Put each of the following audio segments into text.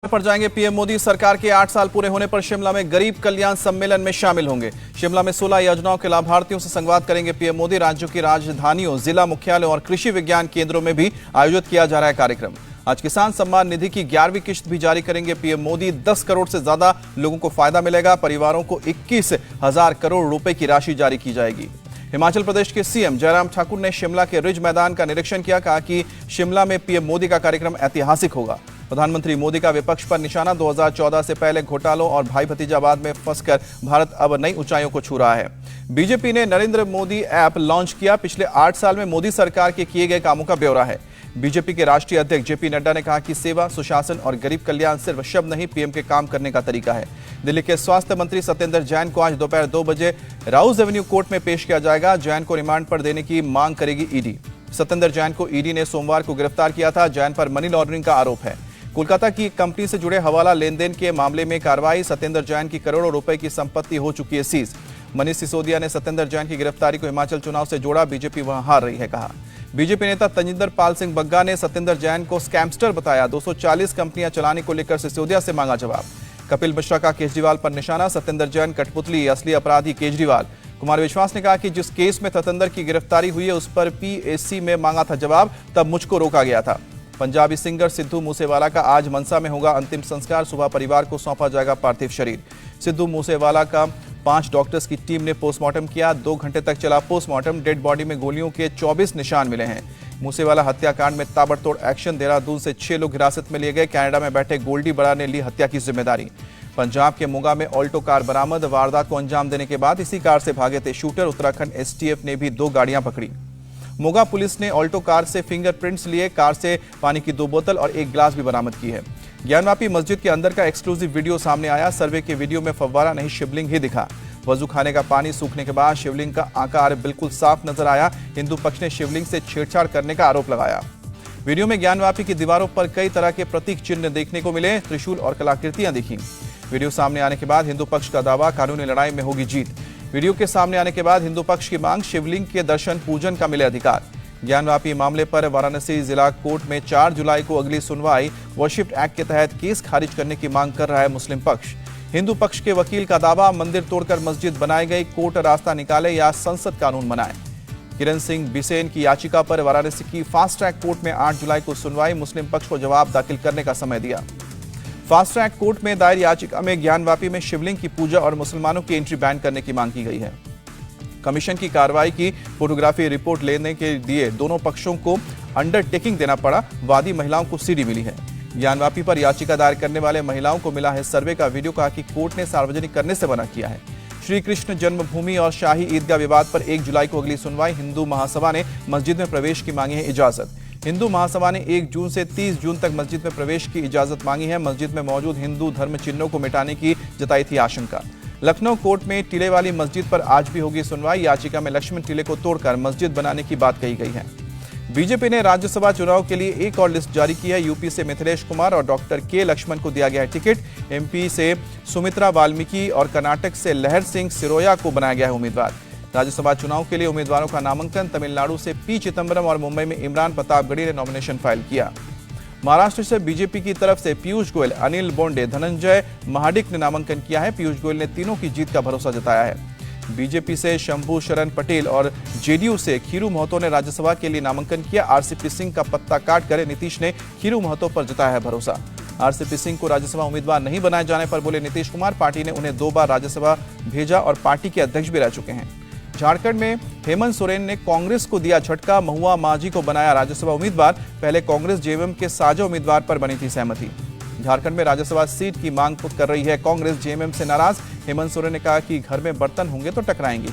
पर जाएंगे पीएम मोदी। सरकार के 8 साल पूरे होने पर शिमला में गरीब कल्याण सम्मेलन में शामिल होंगे। शिमला में 16 योजनाओं के लाभार्थियों से संवाद करेंगे पीएम मोदी। राज्यों की राजधानियों, जिला मुख्यालयों और कृषि विज्ञान केंद्रों में भी आयोजित किया जा रहा है कार्यक्रम। आज किसान सम्मान निधि की 11वीं किश्त भी जारी करेंगे पीएम मोदी। 10 करोड़ से ज्यादा लोगों को फायदा मिलेगा। परिवारों को 21,000 करोड़ रुपए की राशि जारी की जाएगी। हिमाचल प्रदेश के सीएम जयराम ठाकुर ने शिमला के रिज मैदान का निरीक्षण किया। कहा कि शिमला में पीएम मोदी का कार्यक्रम ऐतिहासिक होगा। प्रधानमंत्री मोदी का विपक्ष पर निशाना। 2014 से पहले घोटालों और भाई भतीजावाद में फंसकर भारत अब नई ऊंचाइयों को छू रहा है। बीजेपी ने नरेंद्र मोदी ऐप लॉन्च किया। पिछले 8 साल में मोदी सरकार के किए गए कामों का ब्यौरा है। बीजेपी के राष्ट्रीय अध्यक्ष जेपी नड्डा ने कहा कि सेवा, सुशासन और गरीब कल्याण सिर्फ शब्द नहीं, पीएम के काम करने का तरीका है। दिल्ली के स्वास्थ्य मंत्री सत्येंद्र जैन को आज दोपहर 2 बजे राउज एवेन्यू कोर्ट में पेश किया जाएगा। जैन को रिमांड पर देने की मांग करेगी ईडी। सत्येंद्र जैन को ईडी ने सोमवार को गिरफ्तार किया था। जैन पर मनी लॉन्ड्रिंग का आरोप है। कोलकाता की कंपनी से जुड़े हवाला लेन देन के मामले में कार्रवाई। सत्येंद्र जैन की करोड़ों रुपए की संपत्ति हो चुकी है सीज। मनीष सिसोदिया ने सत्येंद्र जैन की गिरफ्तारी को हिमाचल चुनाव से जोड़ा। बीजेपी वहां हार रही है कहा। बीजेपी नेता तजिंदर पाल सिंह बग्गा ने सत्येंद्र जैन को स्कैमस्टर बताया। 240 कंपनियां चलाने को लेकर सिसोदिया से मांगा जवाब। कपिल मिश्रा का केजरीवाल पर निशाना। सत्येंद्र जैन कठपुतली, असली अपराधी केजरीवाल। कुमार विश्वास ने कहा कि जिस केस में सत्येंद्र की गिरफ्तारी हुई है उस पर पीएसी में मांगा था जवाब, तब मुझको रोका गया था। पंजाबी सिंगर सिद्धू मूसेवाला का आज मनसा में होगा अंतिम संस्कार। सुबह परिवार को सौंपा जाएगा पार्थिव शरीर। सिद्धू मूसेवाला का 5 डॉक्टर्स की टीम ने पोस्टमार्टम किया। 2 घंटे तक चला पोस्टमार्टम। डेड बॉडी में गोलियों के 24 निशान मिले हैं। मूसेवाला हत्याकांड में ताबड़तोड़ एक्शन। देहरादून से 6 लोग हिरासत में लिए गए। कनाडा में बैठे गोल्डी बड़ा ने ली हत्या की जिम्मेदारी। पंजाब के मोगा में ऑल्टो कार बरामद। वारदात को अंजाम देने के बाद इसी कार से भागे थे शूटर। उत्तराखंड एसटीएफ ने भी 2 गाड़ियां पकड़ी। मोगा पुलिस ने ऑल्टो कार से फिंगरप्रिंट्स लिए। कार से पानी की 2 बोतल और 1 गिलास भी बरामद की है। ज्ञानवापी मस्जिद के अंदर का एक्सक्लूसिव वीडियो सामने आया। सर्वे के वीडियो में फव्वारा नहीं, शिवलिंग ही दिखा। वजू खाने का पानी सूखने के बाद शिवलिंग का आकार बिल्कुल साफ नजर आया। हिंदू पक्ष ने शिवलिंग से छेड़छाड़ करने का आरोप लगाया। वीडियो में ज्ञानवापी की दीवारों पर कई तरह के प्रतीक चिन्ह देखने को मिले। त्रिशूल और कलाकृतियां दिखी। वीडियो सामने आने के बाद हिंदू पक्ष का दावा, कानूनी लड़ाई में होगी जीत। वीडियो के सामने आने के बाद हिंदू पक्ष की मांग, शिवलिंग के दर्शन पूजन का मिले अधिकार। ज्ञानवापी मामले पर वाराणसी जिला कोर्ट में 4 जुलाई को अगली सुनवाई। वर्शिप एक्ट के तहत केस खारिज करने की मांग कर रहा है मुस्लिम पक्ष। हिंदू पक्ष के वकील का दावा, मंदिर तोड़कर मस्जिद बनाई गई, कोर्ट रास्ता निकाले या संसद कानून बनाए। किरण सिंह बिसेन की याचिका पर वाराणसी की फास्ट ट्रैक कोर्ट में 8 जुलाई को सुनवाई। मुस्लिम पक्ष को जवाब दाखिल करने का समय दिया। फास्ट ट्रैक कोर्ट में दायर याचिका में ज्ञानवापी में शिवलिंग की पूजा और मुसलमानों की एंट्री बैन करने की मांग की गई है। कमीशन की कार्रवाई की फोटोग्राफी रिपोर्ट लेने के लिए दोनों पक्षों को अंडरटेकिंग देना पड़ा। वादी महिलाओं को सीडी मिली है। ज्ञानवापी पर याचिका दायर करने वाले महिलाओं को मिला है सर्वे का वीडियो। कहा कि कोर्ट ने सार्वजनिक करने से मना किया है। श्री कृष्ण जन्मभूमि और शाही ईदगाह विवाद पर 1 जुलाई को अगली सुनवाई। हिंदू महासभा ने मस्जिद में प्रवेश की मांगी है इजाजत। हिंदू महासभा ने 1 जून से 30 जून तक मस्जिद में प्रवेश की इजाजत मांगी है। मस्जिद में मौजूद हिंदू धर्म चिन्हों को मिटाने की जताई थी आशंका। लखनऊ कोर्ट में टीले वाली मस्जिद पर आज भी होगी सुनवाई। याचिका में लक्ष्मण टीले को तोड़कर मस्जिद बनाने की बात कही गई है। बीजेपी ने राज्यसभा चुनाव के लिए एक और लिस्ट जारी की है। यूपी से मिथिलेश कुमार और डॉक्टर के लक्ष्मण को दिया गया है टिकट। एमपी से सुमित्रा वाल्मीकि और कर्नाटक से लहर सिंह सिरोया को बनाया गया है उम्मीदवार। राज्यसभा चुनाव के लिए उम्मीदवारों का नामांकन। तमिलनाडु से पी चिदम्बरम और मुंबई में इमरान प्रतापगढ़ी ने नॉमिनेशन फाइल किया। महाराष्ट्र से बीजेपी की तरफ से पीयूष गोयल, अनिल बोंडे, धनंजय महाडिक ने नामांकन किया है। पीयूष गोयल ने तीनों की जीत का भरोसा जताया है। बीजेपी से शंभू शरण पटेल और जेडीयू से खीरू महतो ने राज्यसभा के लिए नामांकन किया। आरसीपी सिंह का पत्ता काट कर नीतीश ने खीरू महतो पर जताया है भरोसा। आरसीपी सिंह को राज्यसभा उम्मीदवार नहीं बनाए जाने पर बोले नीतीश कुमार, पार्टी ने उन्हें 2 बार राज्यसभा भेजा और पार्टी के अध्यक्ष भी रह चुके हैं। झारखंड में हेमंत सोरेन ने कांग्रेस को दिया झटका। महुआ माझी को बनाया राज्यसभा उम्मीदवार। पहले कांग्रेस जेएमएम के साझा उम्मीदवार पर बनी थी सहमति। झारखंड में राज्यसभा सीट की मांग कर रही है कांग्रेस। जेएमएम से नाराज हेमंत सोरेन ने कहा कि घर में बर्तन होंगे तो टकराएंगे।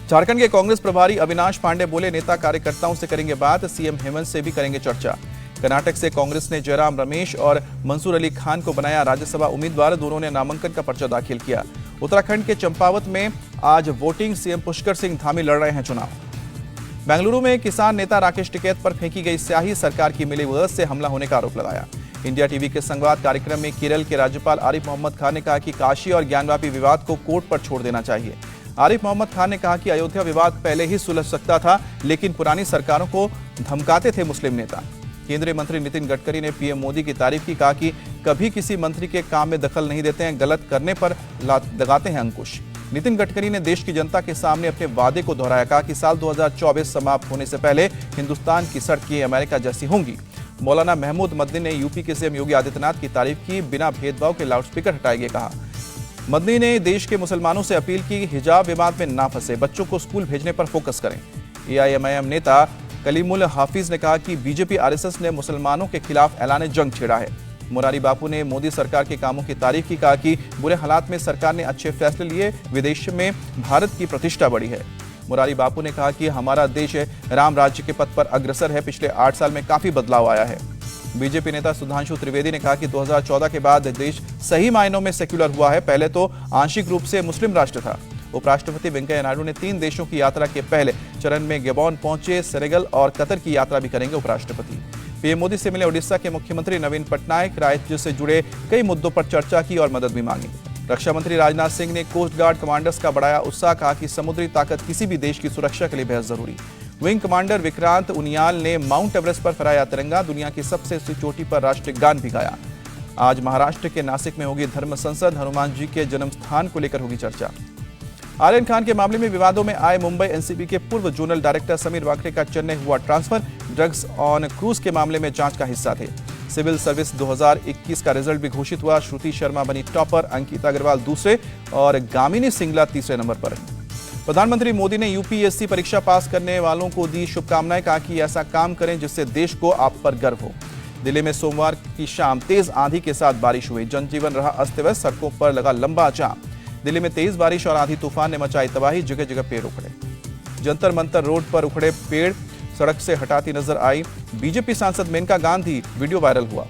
झारखंड के कांग्रेस प्रभारी अविनाश पांडे बोले, नेता कार्यकर्ताओं से करेंगे बात, सीएम हेमंत से भी करेंगे चर्चा। कर्नाटक से कांग्रेस ने जयराम रमेश और मंसूर अली खान को बनाया राज्यसभा उम्मीदवार। दोनों ने नामांकन का पर्चा दाखिल किया। उत्तराखंड के चंपावत में आज वोटिंग। सीएम पुष्कर सिंह धामी लड़ रहे हैं चुनाव। बेंगलुरु में किसान नेता राकेश टिकैत पर फेंकी गई स्याही, सरकार की मिलीभगत से हमला होने का आरोप लगाया। इंडिया टीवी के संवाद कार्यक्रम में केरल के राज्यपाल आरिफ मोहम्मद खान ने कहा कि काशी और ज्ञानवापी विवाद को कोर्ट पर छोड़ देना चाहिए। आरिफ मोहम्मद खान ने कहा कि अयोध्या विवाद पहले ही सुलझ सकता था, लेकिन पुरानी सरकारों को धमकाते थे मुस्लिम नेता। केंद्रीय मंत्री नितिन गडकरी ने पीएम मोदी की तारीफ की, कहा कि कभी किसी मंत्री के काम में दखल नहीं देते हैं, गलत करने पर लगाते हैं अंकुश। नितिन गडकरी ने देश की जनता के सामने अपने वादे को दोहराया, कहा कि साल 2024 समाप्त होने से पहले हिंदुस्तान की सड़कें अमेरिका जैसी होंगी। मौलाना महमूद मदनी ने यूपी के सीएम योगी आदित्यनाथ की तारीफ की, बिना भेदभाव के लाउडस्पीकर हटाएंगे कहा। मदनी ने देश के मुसलमानों से अपील की, हिजाब विवाद में ना फंसे, बच्चों को स्कूल भेजने पर फोकस करें। एआईएमआईएम नेता कलीमुल हाफिज ने कहा कि बीजेपी आरएसएस ने मुसलमानों के खिलाफ ऐलान जंग छेड़ा है। मोरारी बापू ने मोदी सरकार के कामों की तारीफ की, कहा कि बुरे हालात में सरकार ने अच्छे फैसले लिए, विदेश में भारत की प्रतिष्ठा बढ़ी है। मोरारी बापू ने कहा कि हमारा देश राम राज्य के पथ पर अग्रसर है, पिछले 8 साल में काफी बदलाव आया है। बीजेपी नेता सुधांशु त्रिवेदी ने कहा कि 2014 के बाद देश सही मायनों में सेक्युलर हुआ है, पहले तो आंशिक रूप से मुस्लिम राष्ट्र था। उपराष्ट्रपति वेंकैया नायडू ने 3 देशों की यात्रा के पहले चरण में गबन पहुंचे, सेनेगल और कतर की यात्रा भी करेंगे उपराष्ट्रपति। पीएम मोदी से मिले ओडिशा के मुख्यमंत्री नवीन पटनायक, राज्य से जुड़े कई मुद्दों पर चर्चा की और मदद भी मांगी। रक्षा मंत्री राजनाथ सिंह ने कोस्ट गार्ड कमांडर्स का बढ़ाया उत्साह, कहा कि समुद्री ताकत किसी भी देश की सुरक्षा के लिए बेहद जरूरी। विंग कमांडर विक्रांत उनियाल ने माउंट एवरेस्ट पर फहराया तिरंगा, दुनिया की सबसे ऊंची चोटी पर राष्ट्रीय गान भी गाया। आज महाराष्ट्र के नासिक में होगी धर्म संसद, हनुमान जी के जन्म स्थान को लेकर होगी चर्चा। आर्यन खान के मामले में विवादों में आए मुंबई एनसीबी के पूर्व जोनल डायरेक्टर समीर वाकरे का चेन्नई हुआ ट्रांसफर, ड्रग्स ऑन क्रूज के मामले में जांच का हिस्सा थे। सिविल सर्विस 2021 का रिजल्ट भी घोषित हुआ, श्रुति शर्मा बनी टॉपर, अंकिता अग्रवाल दूसरे और गामिनी सिंगला तीसरे नंबर पर रही। प्रधानमंत्री मोदी ने यूपीएससी परीक्षा पास करने वालों को दी शुभकामनाएं, कहा कि ऐसा काम करें जिससे देश को आप पर गर्व हो। दिल्ली में सोमवार की शाम तेज आंधी के साथ बारिश हुई, जनजीवन रहा अस्त व्यस्त, सड़कों पर लगा लंबा जाम। दिल्ली में तेज बारिश और आंधी तूफान ने मचाई तबाही, जगह जगह पेड़ उखड़े। जंतर मंतर रोड पर उखड़े पेड़ सड़क से हटाती नजर आई बीजेपी सांसद मेनका गांधी, वीडियो वायरल हुआ।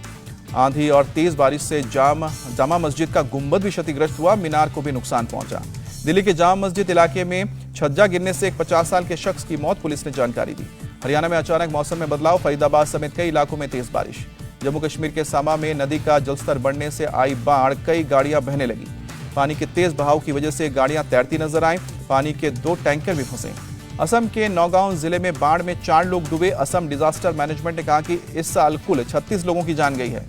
आंधी और तेज बारिश से जामा मस्जिद का गुंबद भी क्षतिग्रस्त हुआ, मीनार को भी नुकसान पहुंचा। दिल्ली के जामा मस्जिद इलाके में छज्जा गिरने से एक 50 साल के शख्स की मौत, पुलिस ने जानकारी दी। हरियाणा में अचानक मौसम में बदलाव, फरीदाबाद समेत कई इलाकों में तेज बारिश। जम्मू कश्मीर के सामा में नदी का जलस्तर बढ़ने से आई बाढ़, कई गाड़ियां बहने लगी। पानी के तेज बहाव की वजह से गाड़ियां तैरती नजर आईं, पानी के 2 टैंकर भी फंसे। असम के नौगांव जिले में बाढ़ में 4 लोग डूबे। असम डिजास्टर मैनेजमेंट ने कहा कि इस साल कुल 36 लोगों की जान गई है।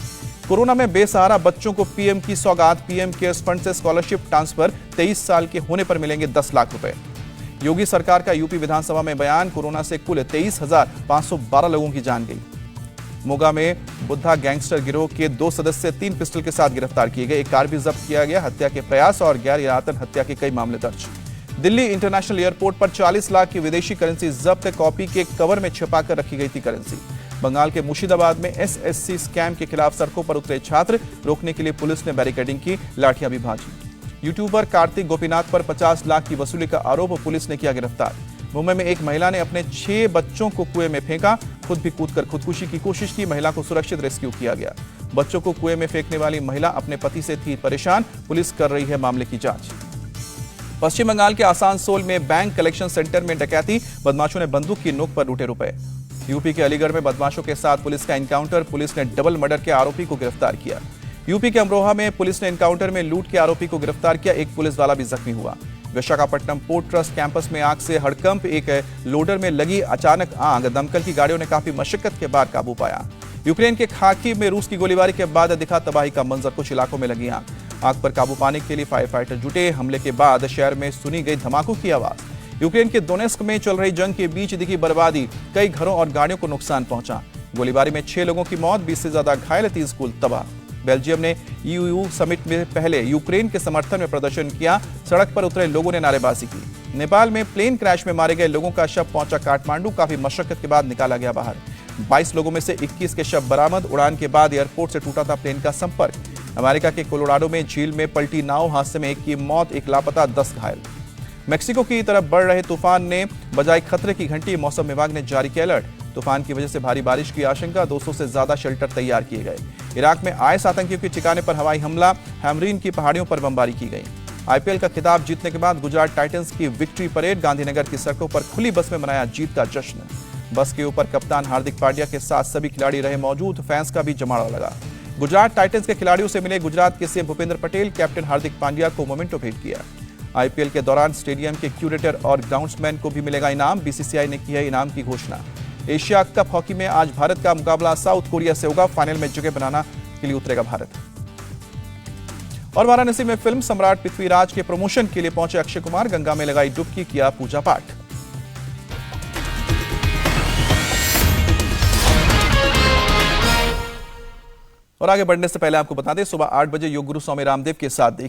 कोरोना में बेसहारा बच्चों को पीएम की सौगात, पीएम केयर्स फंड से स्कॉलरशिप ट्रांसफर, 23 साल के होने पर मिलेंगे 10 लाख रुपए। योगी सरकार का यूपी विधानसभा में बयान, कोरोना से कुल 23,512 लोगों की जान गई। मोगा में बुद्धा गैंगस्टर गिरोह के 2 सदस्य 3 पिस्टल के साथ गिरफ्तार किए गए, एक कार भी जब्त किया गया। हत्या के प्रयास और गैर इरादतन हत्या के कई मामले दर्ज। दिल्ली इंटरनेशनल एयरपोर्ट पर 40 लाख की विदेशी करेंसी जब्त, कॉपी के कवर में छिपाकर रखी गई थी करेंसी। बंगाल के मुर्शिदाबाद में एसएससी स्कैम के खिलाफ सड़कों पर उतरे छात्र, रोकने के लिए पुलिस ने बैरिकेडिंग की, लाठियां भी भाजी। यूट्यूबर कार्तिक गोपीनाथ पर 50 लाख की वसूली का आरोप, पुलिस ने किया गिरफ्तार। मुंबई में एक महिला ने अपने 6 बच्चों को कुएं में फेंका, खुद भी कूदकर खुदकुशी की कोशिश की, महिला को सुरक्षित रेस्क्यू किया गया। बच्चों को कुएं में फेंकने वाली महिला अपने पति से थी परेशान, पुलिस कर रही है मामले की जांच। पश्चिम बंगाल के आसानसोल में बैंक कलेक्शन सेंटर में डकैती, बदमाशों ने बंदूक की नोक पर लूटे रुपए। यूपी के अलीगढ़ में बदमाशों के साथ पुलिस का एनकाउंटर, पुलिस ने डबल मर्डर के आरोपी को गिरफ्तार किया। यूपी के अमरोहा में पुलिस ने एनकाउंटर में लूट के आरोपी को गिरफ्तार किया, एक पुलिस वाला भी जख्मी हुआ। विशाखापट्टनम पोर्ट ट्रस्ट कैंपस में आग से हड़कंप, एक लोडर में लगी अचानक आग, दमकल की गाड़ियों ने काफी मशक्कत के बाद काबू पाया। यूक्रेन के खार्किव में रूस की गोलीबारी के बाद दिखा तबाही का मंजर, कुछ इलाकों में लगी आग पर काबू पाने के लिए फायर फाइटर जुटे। हमले के बाद शहर में सुनी गई धमाकों की आवाज। यूक्रेन के दोनेस्क में चल रही जंग के बीच दिखी बर्बादी, कई घरों और गाड़ियों को नुकसान पहुंचा। गोलीबारी में 6 लोगों की मौत, 20 से ज्यादा घायल, 30 स्कूल तबाह। बेल्जियम ने ईयू समिट में पहले यूक्रेन के समर्थन में प्रदर्शन किया, सड़क पर उतरे लोगों ने नारेबाजी की। नेपाल में प्लेन क्रैश में मारे गए लोगों का शव पहुंचा काठमांडू, काफी मशक्कत के बाद निकाला गया बाहर। 22 लोगों में से 21 के शव बरामद, उड़ान के बाद एयरपोर्ट से टूटा था प्लेन का संपर्क। अमेरिका के कोलोराडो में झील में पलटी नाव, हादसे में 1 की मौत, 1 लापता, 10 घायल। मेक्सिको की तरफ बढ़ रहे तूफान ने बजाई खतरे की घंटी, मौसम विभाग ने जारी किया अलर्ट। तूफान की वजह से भारी बारिश की आशंका, 200 से ज्यादा शेल्टर तैयार किए गए। इराक में आईएस आतंकियों के ठिकाने पर हवाई हमला, हैमरीन की पहाड़ियों पर बमबारी की गई। आईपीएल का खिताब जीतने के बाद गुजरात टाइटंस की विक्ट्री परेड, गांधीनगर की सड़कों पर खुली बस में मनाया जीत का जश्न। बस के ऊपर कप्तान हार्दिक पांड्या के साथ सभी खिलाड़ी रहे मौजूद, फैंस का भी जमावड़ा लगा। गुजरात टाइटंस के खिलाड़ियों से मिले गुजरात के सीएम भूपेंद्र पटेल, कैप्टन हार्दिक पांड्या को मोमेंटो भेंट किया। आईपीएल के दौरान स्टेडियम के क्यूरेटर और ग्राउंड्समैन को भी मिलेगा इनाम, बीसीसीआई ने की है इनाम की घोषणा। एशिया कप हॉकी में आज भारत का मुकाबला साउथ कोरिया से होगा। फाइनल में जगह बनाना के लिए उतरेगा भारत। और वाराणसी में फिल्म सम्राट पृथ्वीराज के प्रमोशन के लिए पहुंचे अक्षय कुमार। गंगा में लगाई डुबकी, किया पूजा पाठ। और आगे बढ़ने से पहले आपको बता दें, सुबह 8 बजे योग गुरु स्वामी रामदेव के साथ देखिए